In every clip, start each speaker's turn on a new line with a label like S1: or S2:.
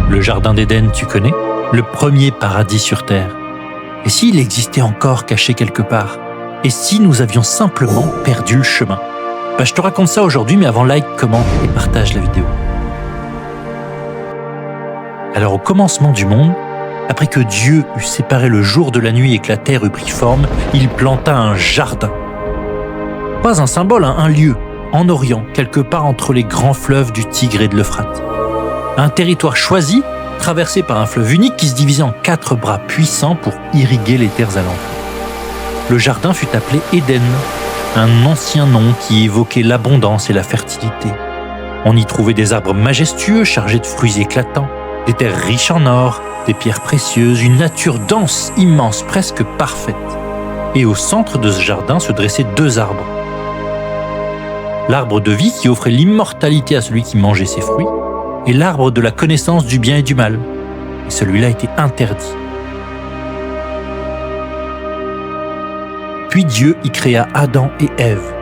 S1: Le jardin d'Éden, tu connais? Le premier paradis sur terre. Et s'il existait encore caché quelque part? Et si nous avions simplement perdu le chemin? Je te raconte ça aujourd'hui, mais avant, like, commente et partage la vidéo. Alors au commencement du monde, après que Dieu eut séparé le jour de la nuit et que la terre eut pris forme, il planta un jardin. Pas un symbole, un lieu, en Orient, quelque part entre les grands fleuves du Tigre et de l'Euphrate. Un territoire choisi, traversé par un fleuve unique qui se divisait en 4 bras puissants pour irriguer les terres alentours. Le jardin fut appelé Éden, un ancien nom qui évoquait l'abondance et la fertilité. On y trouvait des arbres majestueux chargés de fruits éclatants, des terres riches en or, des pierres précieuses, une nature dense, immense, presque parfaite. Et au centre de ce jardin se dressaient 2 arbres. L'arbre de vie qui offrait l'immortalité à celui qui mangeait ses fruits, et l'arbre de la connaissance du bien et du mal. Et celui-là était interdit. Puis Dieu y créa Adam et Ève.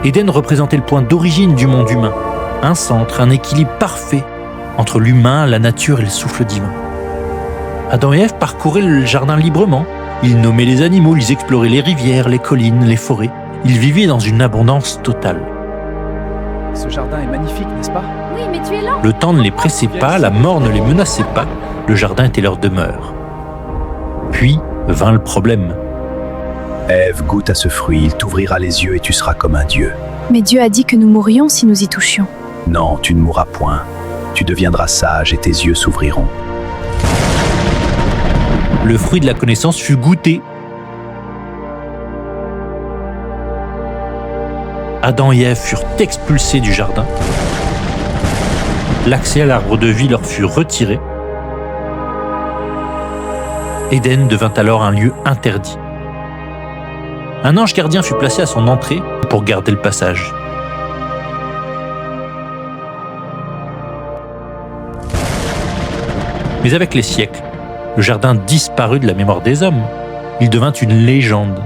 S1: Éden représentait le point d'origine du monde humain, un centre, un équilibre parfait entre l'humain, la nature et le souffle divin. Adam et Ève parcouraient le jardin librement. Ils nommaient les animaux, ils exploraient les rivières, les collines, les forêts. Ils vivaient dans une abondance totale.
S2: Ce jardin est magnifique, n'est-ce pas?
S3: Oui, mais tu es lent.
S1: Le temps ne les pressait pas, la mort ne les menaçait pas, le jardin était leur demeure. Puis vint le problème.
S4: Ève, goûte à ce fruit, il t'ouvrira les yeux et tu seras comme un dieu.
S3: Mais Dieu a dit que nous mourrions si nous y touchions.
S4: Non, tu ne mourras point. Tu deviendras sage et tes yeux s'ouvriront.
S1: Le fruit de la connaissance fut goûté. Adam et Ève furent expulsés du jardin. L'accès à l'arbre de vie leur fut retiré. Éden devint alors un lieu interdit. Un ange gardien fut placé à son entrée pour garder le passage. Mais avec les siècles, le jardin disparut de la mémoire des hommes. Il devint une légende.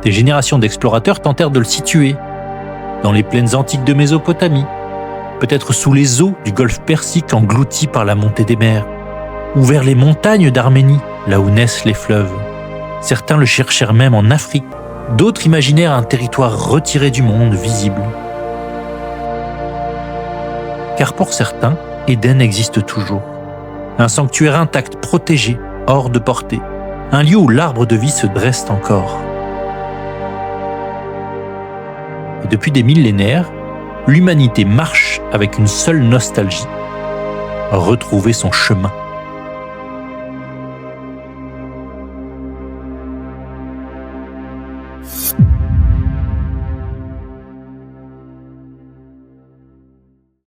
S1: Des générations d'explorateurs tentèrent de le situer dans les plaines antiques de Mésopotamie, peut-être sous les eaux du golfe Persique engloutis par la montée des mers, ou vers les montagnes d'Arménie, là où naissent les fleuves. Certains le cherchèrent même en Afrique, d'autres imaginèrent un territoire retiré du monde visible. Car pour certains, Éden existe toujours. Un sanctuaire intact, protégé, hors de portée. Un lieu où l'arbre de vie se dresse encore. Et depuis des millénaires, l'humanité marche avec une seule nostalgie. Retrouver son chemin.